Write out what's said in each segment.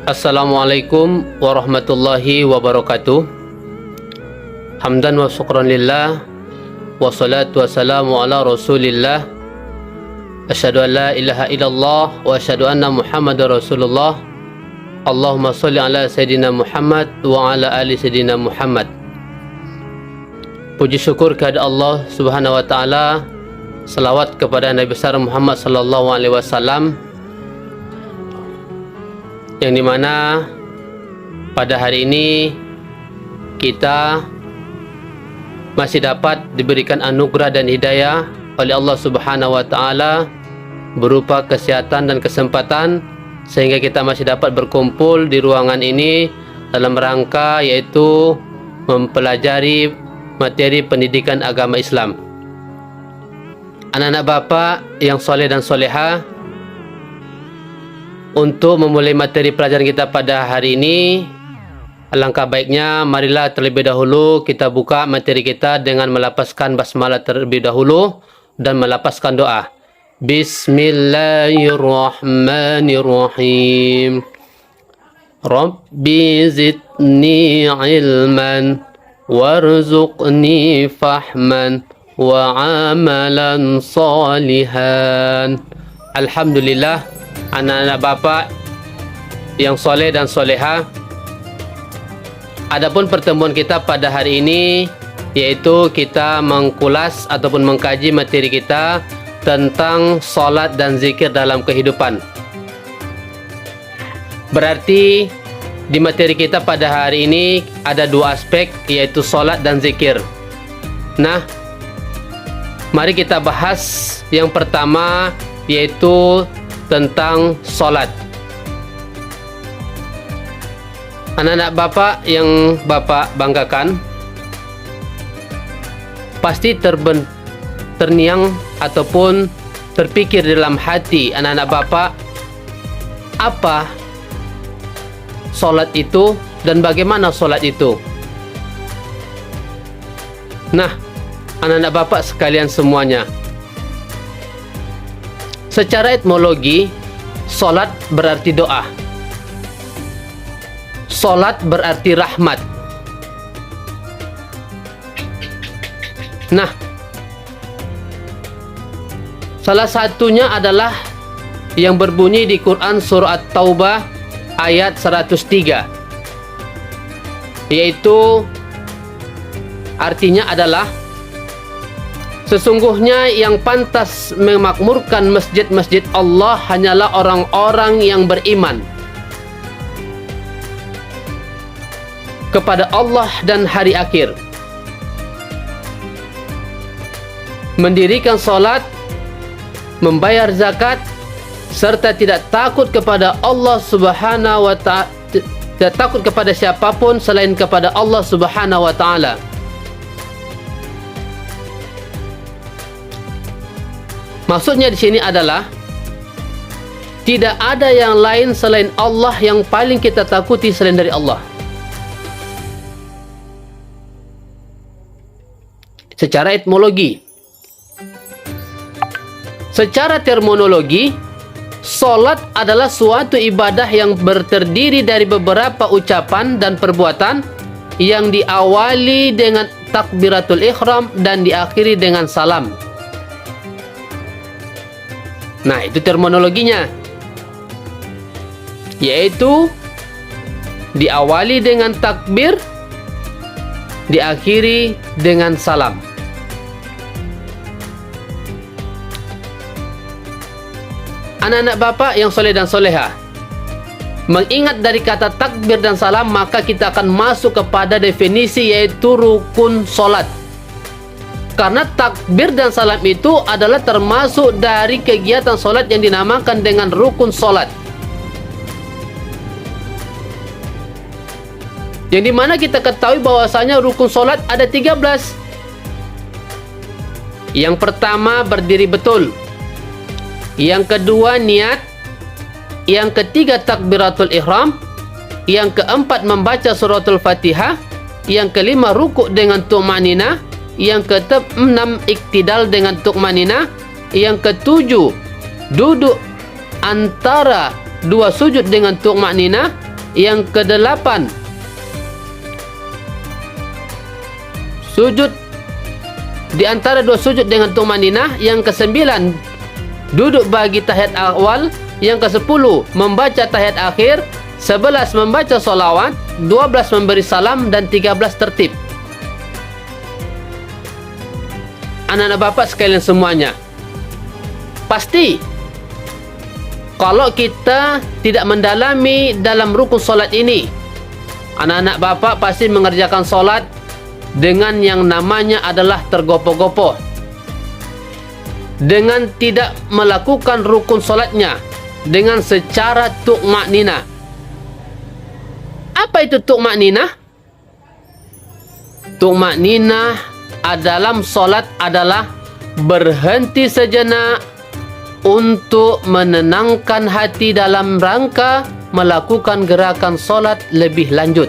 Assalamualaikum warahmatullahi wabarakatuh. Hamdan wa syukran lillah, wassalatu wassalamu ala rasulillah. Asyhadu an la ilaha illallah wa asyhadu anna muhammadar rasulullah. Allahumma salli ala sayyidina Muhammad wa ala ali sayyidina Muhammad. Puji syukur kepada Allah Subhanahu wa taala, selawat kepada Nabi besar Muhammad sallallahu alaihi wasallam, yang dimana pada hari ini kita masih dapat diberikan anugerah dan hidayah oleh Allah Subhanahu wa taala berupa kesehatan dan kesempatan, sehingga kita masih dapat berkumpul di ruangan ini dalam rangka yaitu mempelajari materi pendidikan agama Islam. Anak-anak Bapak yang soleh dan soleha, untuk memulai materi pelajaran kita pada hari ini, alangkah baiknya marilah terlebih dahulu kita buka materi kita dengan melapaskan basmalah terlebih dahulu dan melapaskan doa. Bismillahirrahmanirrahim. Rabbi zidni ilman warzuqni fahman wa amalan salihan. Alhamdulillah, anak-anak Bapak yang soleh dan soleha, adapun pertemuan kita pada hari ini yaitu kita mengkulas ataupun mengkaji materi kita tentang solat dan zikir dalam kehidupan. Berarti di materi kita pada hari ini ada dua aspek, yaitu solat dan zikir. Nah, mari kita bahas yang pertama, yaitu tentang solat. Anak-anak Bapak yang Bapak banggakan, pasti terniang ataupun terpikir dalam hati anak-anak Bapak, apa solat itu dan bagaimana solat itu. Nah, anak-anak Bapak sekalian semuanya, secara etimologi, solat berarti doa. Solat berarti rahmat. Nah, salah satunya adalah yang berbunyi di Quran surah At-Taubah ayat 103, yaitu artinya adalah sesungguhnya yang pantas memakmurkan masjid-masjid Allah hanyalah orang-orang yang beriman kepada Allah dan hari akhir, mendirikan salat, membayar zakat, serta tidak takut kepada Allah Subhanahu wa ta'ala, tidak takut kepada siapapun selain kepada Allah Subhanahu wa ta'ala. Maksudnya di sini adalah tidak ada yang lain selain Allah yang paling kita takuti selain dari Allah. Secara etimologi. Secara terminologi, solat adalah suatu ibadah yang terdiri dari beberapa ucapan dan perbuatan yang diawali dengan takbiratul ihram dan diakhiri dengan salam. Nah, itu terminologinya, yaitu diawali dengan takbir, diakhiri dengan salam. Anak-anak Bapak yang soleh dan soleha, mengingat dari kata takbir dan salam, maka kita akan masuk kepada definisi, yaitu rukun solat. Karena takbir dan salam itu adalah termasuk dari kegiatan solat yang dinamakan dengan rukun solat. Yang dimana kita ketahui bahwasanya rukun solat ada 13. Yang pertama, berdiri betul. Yang kedua, niat. Yang ketiga, takbiratul ihram. Yang keempat, membaca suratul Fatihah. Yang kelima, rukuk dengan tumanina. Yang keenam, iktidal dengan tumanina. Yang ketujuh, duduk antara dua sujud dengan tumanina. Yang kedelapan, sujud di antara dua sujud dengan tumaninah. Yang kesembilan, duduk bagi tahiyat awal. Yang kesepuluh, membaca tahiyat akhir. 11, membaca solawat. 12, memberi salam. Dan 13, tertib. Anak-anak bapak sekalian semuanya, pasti kalau kita tidak mendalami dalam rukun solat ini, anak-anak bapak pasti mengerjakan solat dengan yang namanya adalah tergopoh-gopoh, dengan tidak melakukan rukun solatnya dengan secara tu'makninah. Apa itu tu'makninah? Tu'makninah dalam solat adalah berhenti sejenak untuk menenangkan hati dalam rangka melakukan gerakan solat lebih lanjut.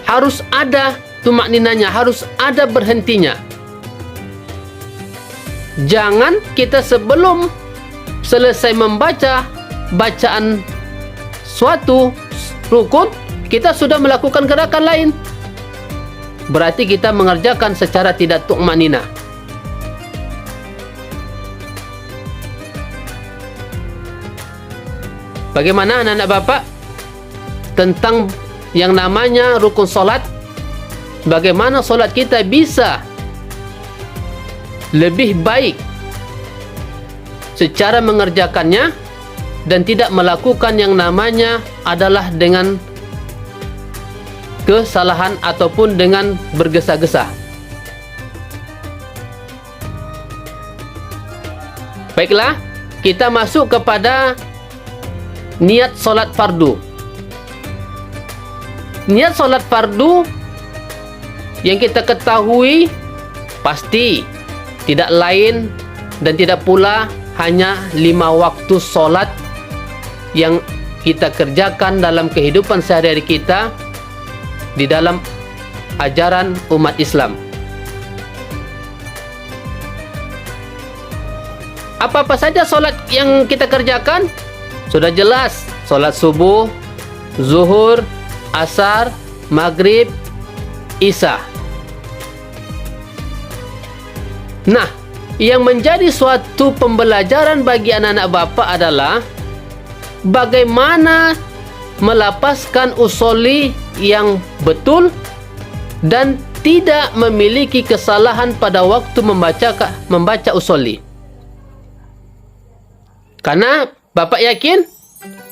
Harus ada tumakninanya, harus ada berhentinya. Jangan kita sebelum selesai membaca bacaan suatu rukun, kita sudah melakukan gerakan lain. Berarti kita mengerjakan secara tidak tumakninah. Bagaimana anak-anak bapak tentang yang namanya rukun solat? Bagaimana solat kita bisa lebih baik secara mengerjakannya dan tidak melakukan yang namanya adalah dengan kesalahan ataupun dengan bergesa-gesa. Baiklah, kita masuk kepada niat solat fardu. Niat solat fardu yang kita ketahui pasti tidak lain dan tidak pula hanya 5 waktu solat yang kita kerjakan dalam kehidupan sehari-hari kita di dalam ajaran umat Islam. Apa-apa saja solat yang kita kerjakan? Sudah jelas, solat subuh, zuhur, asar, maghrib, isya. Nah, yang menjadi suatu pembelajaran bagi anak-anak bapak adalah bagaimana melapaskan usoli yang betul dan tidak memiliki kesalahan pada waktu membaca usoli. Karena bapak yakin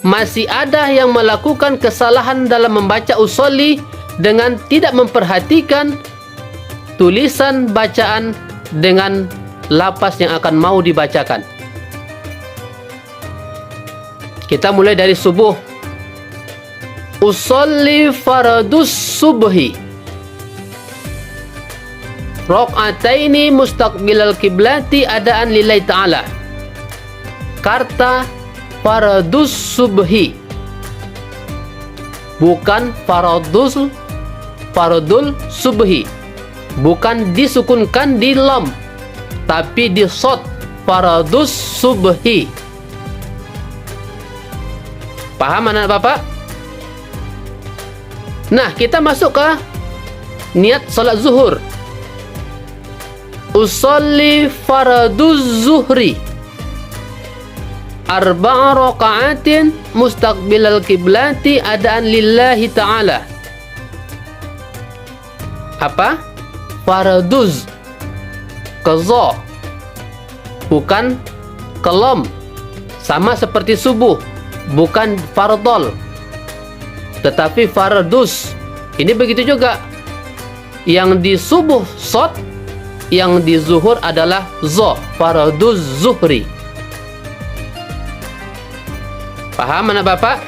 masih ada yang melakukan kesalahan dalam membaca usoli dengan tidak memperhatikan tulisan bacaan dengan lapas yang akan mau dibacakan. Kita mulai dari subuh. Usolli faradus subhi raq'ataini mustaqbilal kiblati adaan lillahi ta'ala. Kata faradus subhi, bukan faradul subhi, bukan disukunkan di lam tapi di shad, faradus subhi. Paham anak bapak? Nah, kita masuk ke niat salat zuhur. Usolli faraduz zuhri arba'a raqa'atin mustaqbilal kiblati adaan lillahi ta'ala. Apa? Faraduz, qaza, bukan qalam. Sama seperti subuh, bukan fardol, tetapi faradus. Ini begitu juga. Yang di subuh shad, yang di zuhur adalah za, faraduz zuhri. Paham anak bapak?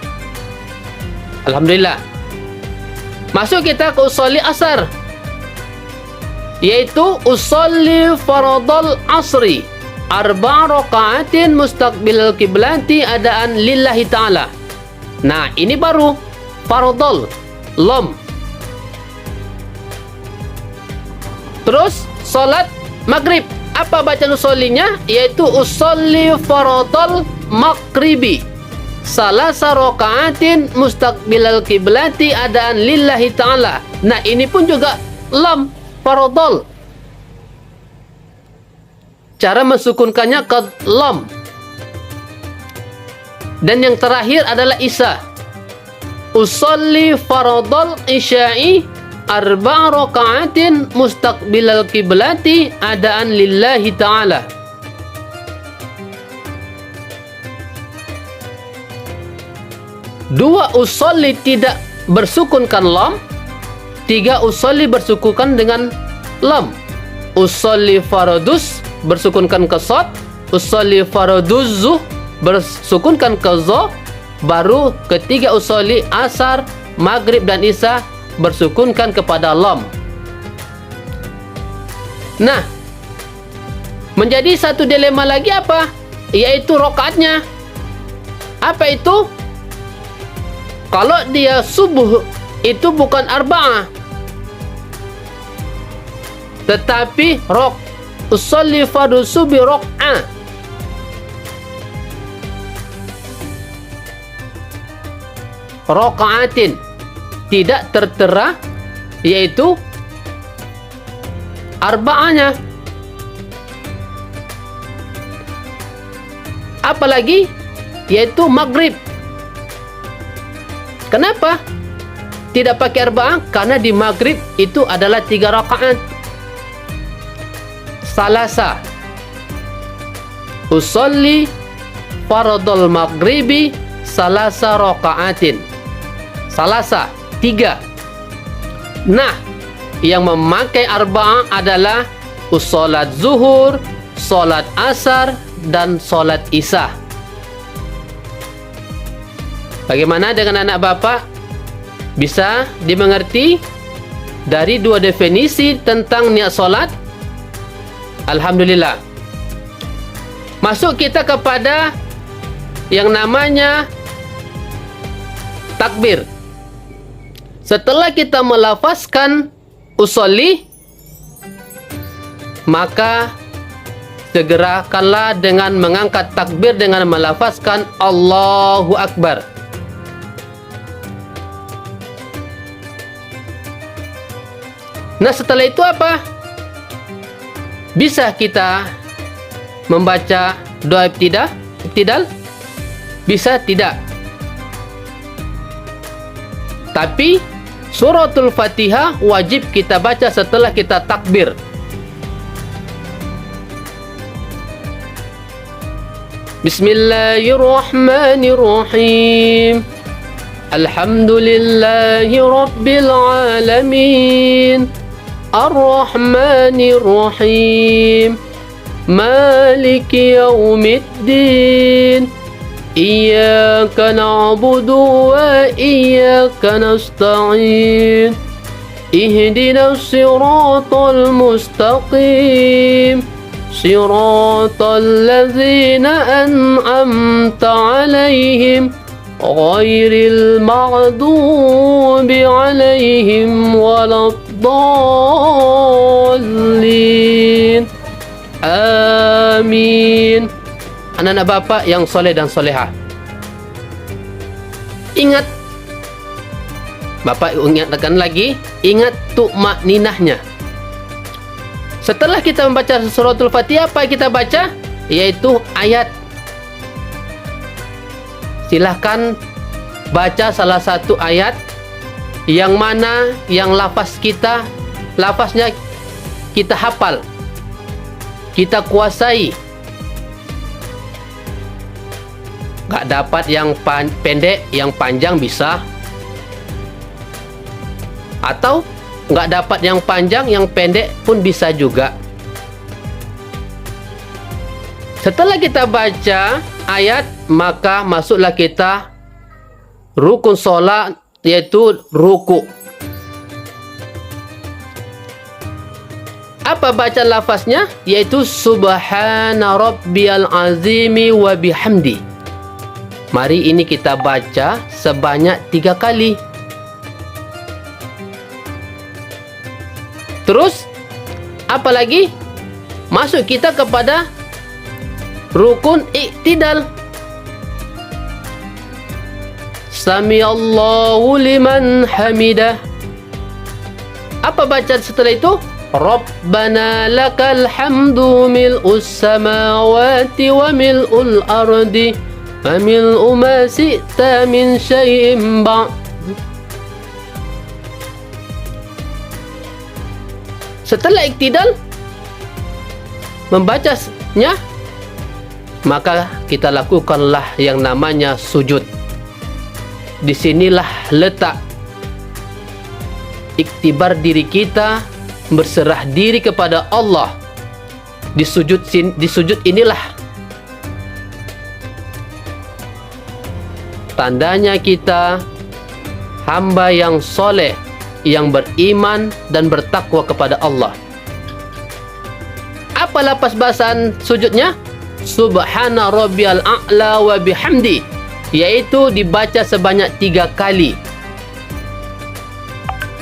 Alhamdulillah. Masuk kita ke usolli asar, yaitu usolli faradul asri arba'a raqa'atin mustaqbilal kiblati adaan lillahi ta'ala. Nah, ini baru faradul lam. Terus salat maghrib, apa bacaan usollinya? Yaitu usolli faradul maghribi salasa raka'atin mustaqbilal kiblati adaan lillahi ta'ala. Nah, ini pun juga lam faradol. Cara mensukunkannya ke lam. Dan yang terakhir adalah isa. Usolli faradol isya'i arba'a raka'atin mustaqbilal kiblati adaan lillahi ta'ala. Dua usolli tidak bersukunkan lam, tiga usolli bersukunkan dengan lam. Usolli faradus bersukunkan ke sod, usolli faraduz zuh bersukunkan ke zo, baru ketiga usolli asar, maghrib dan isya bersukunkan kepada lam. Nah, menjadi satu dilema lagi apa? Yaitu rokaatnya. Apa itu? Kalau dia subuh itu bukan arba'ah, tetapi usolli fardhu subuh rok'ah. Rokaatin tidak tertera, yaitu arba'ahnya. Apalagi yaitu maghrib. Kenapa tidak pakai arba'ah? Karena di maghrib itu adalah 3 rakaat. Salasa usolli fardhul maghribi salasa rakaatin. Salasa 3. Nah, yang memakai arba'ah adalah sholat zuhur, sholat asar, dan sholat isya. Bagaimana dengan anak bapak? Bisa dimengerti dari dua definisi tentang niat sholat? Alhamdulillah. Masuk kita kepada yang namanya takbir. Setelah kita melafazkan usolli, maka segerakanlah dengan mengangkat takbir dengan melafazkan Allahu Akbar. Nah, setelah itu apa? Bisa kita membaca doa ibtidal? Bisa tidak? Tapi suratul Fatihah wajib kita baca setelah kita takbir. Bismillahirrahmanirrahim. Alhamdulillahi rabbil alamin. Ar-Rahmanir Rahim. Maliki yaumiddin. Iyyaka na'budu wa iyyaka nasta'in. Ihdinas siratal mustaqim. Siratal ladzina an'amta 'alaihim ghairil maghdubi 'alaihim waladdallin. Amin. Anak-anak bapak yang soleh dan solehah, ingat, bapak ingatkan lagi, ingat tu'makninahnya. Setelah kita membaca suratul Fatihah, apa yang kita baca? Yaitu ayat. Silahkan baca salah satu ayat yang mana yang lafaznya kita hafal, kita kuasai. Gak dapat yang pendek, yang panjang bisa. Atau gak dapat yang panjang, yang pendek pun bisa juga. Setelah kita baca ayat, maka masuklah kita rukun sholat, yaitu ruku. Apa baca lafaznya? Yaitu subhana rabbiyal azimi wa bihamdi. Mari ini kita baca sebanyak 3 kali. Terus apa lagi? Masuk kita kepada rukun iktidal. Samiallahu liman hamidah. Apa bacaan setelah itu? Rabbana lakal hamdu mil'us samawati wa mil'ul ardi wa mil'u ma syi'ta min syai'in ba'. Setelah iktidal membacanya, maka kita lakukanlah yang namanya sujud. Disinilah letak iktibar diri kita, berserah diri kepada Allah. Di sujud inilah tandanya kita hamba yang soleh, yang beriman dan bertakwa kepada Allah. Apa lapas bahasan sujudnya? Subhana rabbiyal a'la wa bihamdi, yaitu dibaca sebanyak 3 kali.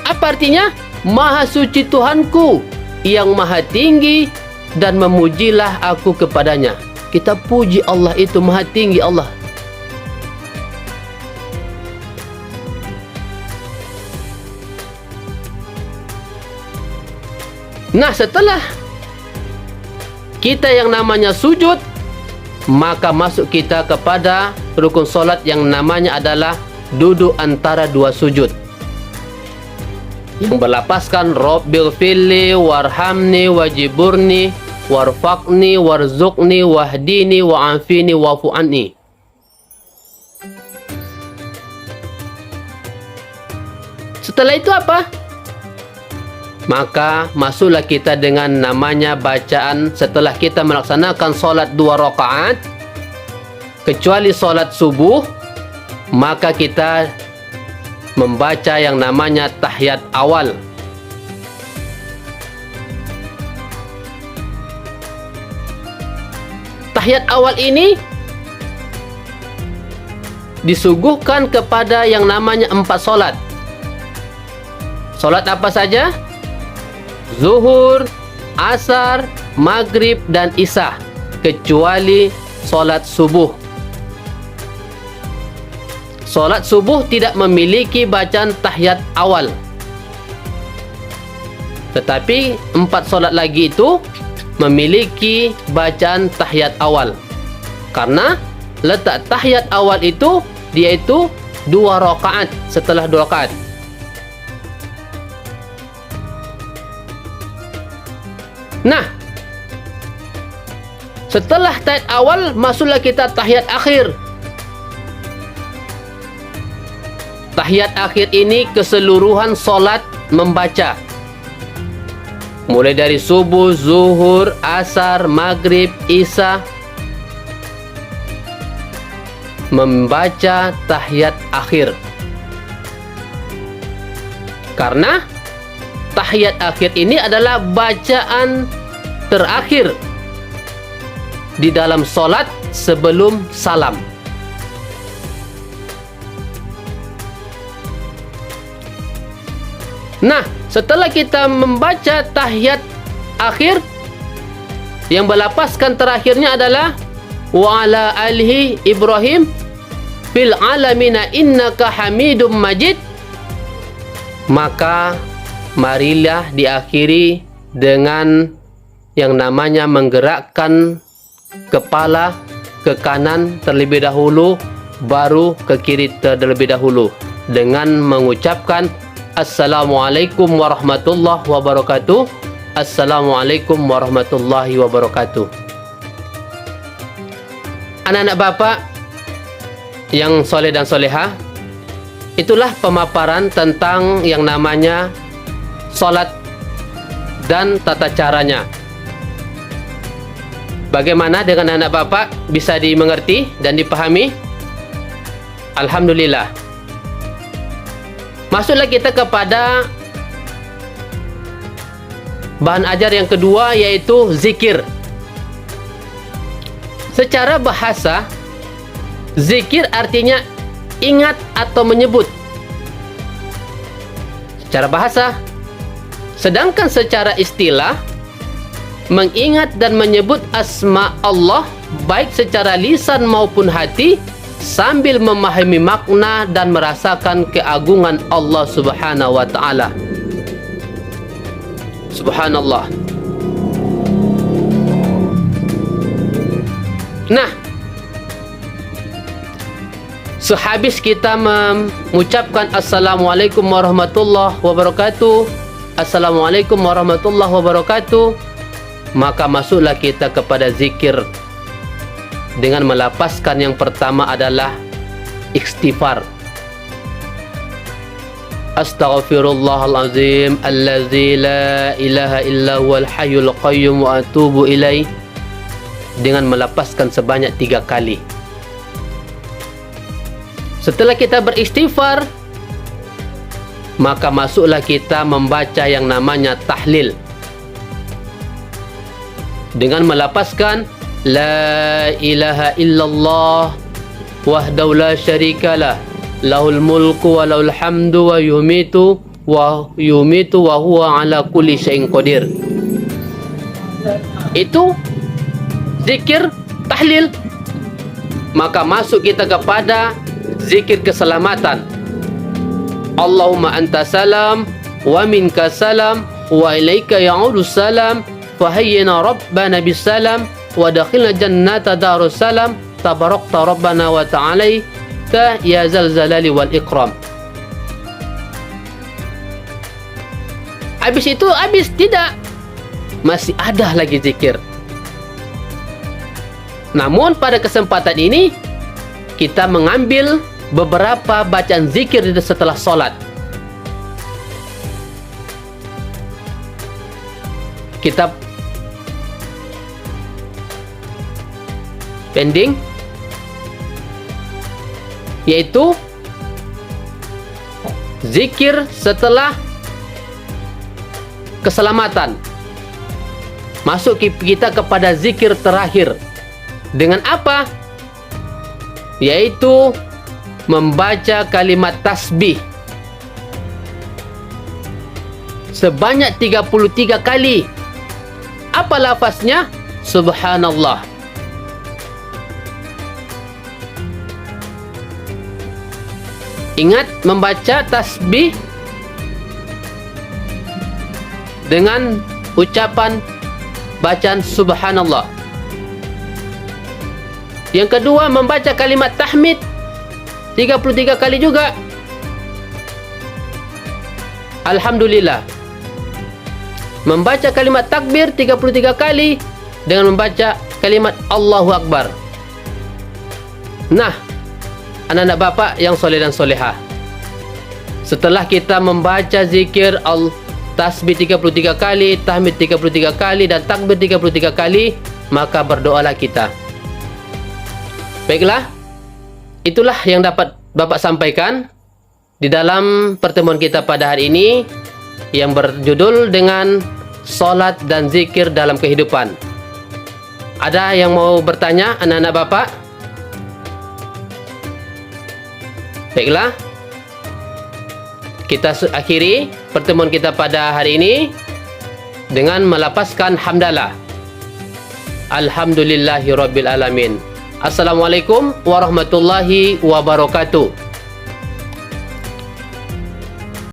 Apa artinya? Maha suci Tuhanku yang maha tinggi, dan memujilah aku kepadanya. Kita puji Allah itu maha tinggi Allah. Nah, setelah kita yang namanya sujud, maka masuk kita kepada rukun solat yang namanya adalah duduk antara 2 sujud, yang berlapaskan Rabbil firli warhamni wajiburni warfaqni warzuqni wahdini wa'afini wa'fu anni. Setelah itu apa? Maka masuklah kita dengan namanya bacaan setelah kita melaksanakan solat 2 rakaat, kecuali solat subuh, maka kita membaca yang namanya tahiyat awal. Tahiyat awal ini disuguhkan kepada yang namanya 4 solat. Solat apa saja? Zuhur, asar, maghrib, dan isya, kecuali solat subuh. Solat subuh tidak memiliki bacaan tahiyat awal, tetapi 4 solat lagi itu memiliki bacaan tahiyat awal. Karena letak tahiyat awal itu, dia itu 2 rakaat setelah 2 rakaat. Nah, setelah tahiyat awal, masuklah kita tahiyat akhir. Tahiyat akhir ini keseluruhan solat membaca, mulai dari subuh, zuhur, asar, maghrib, isya, membaca tahiyat akhir. Karena tahiyat akhir ini adalah bacaan terakhir di dalam solat sebelum salam. Nah, setelah kita membaca tahiyat akhir, yang berlapaskan terakhirnya adalah wa ala alihi Ibrahim fil alamina innaka hamidum majid, maka marilah diakhiri dengan yang namanya menggerakkan kepala ke kanan terlebih dahulu, baru ke kiri terlebih dahulu, dengan mengucapkan Assalamualaikum warahmatullahi wabarakatuh. Assalamualaikum warahmatullahi wabarakatuh. Anak-anak Bapak yang soleh dan solehah, itulah pemaparan tentang yang namanya solat dan tata caranya. Bagaimana dengan anak Bapak? Bisa dimengerti dan dipahami? Alhamdulillah. Masuklah kita kepada bahan ajar yang kedua, yaitu zikir. Secara bahasa, zikir artinya ingat atau menyebut. Secara bahasa. Sedangkan secara istilah, mengingat dan menyebut asma Allah, baik secara lisan maupun hati, sambil memahami makna dan merasakan keagungan Allah Subhanahu wa taala. Subhanallah. Nah, sehabis kita mengucapkan Assalamualaikum warahmatullahi wabarakatuh, Assalamualaikum warahmatullahi wabarakatuh, maka masuklah kita kepada zikir dengan melapaskan yang pertama adalah istighfar. Astaghfirullahalazim allazi la ilaha illa huwal hayyul qayyum wa atubu ilaih, dengan melapaskan sebanyak 3 kali. Setelah kita beristighfar, maka masuklah kita membaca yang namanya tahlil dengan melapaskan la ilaha illallah wahdahu la syarikalah lahul mulku wa lahul hamdu wa yumitu wa huwa ala kulli syai'in qadir. Itu zikir tahlil. Maka masuk kita kepada zikir keselamatan. Allahumma anta salam wa minka salam wa ilaika ya'udu salam fahayyina rabbana bisalam wa dakhilna jannata darussalam tabarakta rabbana wa ta'ala ya zal zalali wal ikram. Habis itu habis? Tidak, masih ada lagi zikir. Namun pada kesempatan ini kita mengambil beberapa bacaan zikir setelah solat. Kita pending, yaitu zikir setelah keselamatan. Masuk kita kepada zikir terakhir. Dengan apa? Yaitu membaca kalimat tasbih sebanyak 33 kali. Apa lafaznya? Subhanallah. Ingat membaca tasbih dengan ucapan bacaan subhanallah. Yang kedua, membaca kalimat tahmid 33 kali juga. Alhamdulillah. Membaca kalimat takbir 33 kali dengan membaca kalimat Allahu Akbar. Nah, anak-anak bapak yang soleh dan solehah, setelah kita membaca zikir tasbih 33 kali, tahmid 33 kali dan takbir 33 kali, maka berdoalah kita. Baiklah, itulah yang dapat bapak sampaikan di dalam pertemuan kita pada hari ini yang berjudul dengan solat dan zikir dalam kehidupan. Ada yang mau bertanya, anak-anak bapak? Baiklah, kita akhiri pertemuan kita pada hari ini dengan melapaskan hamdalah. Alhamdulillahirabbil alamin. Assalamualaikum warahmatullahi wabarakatuh.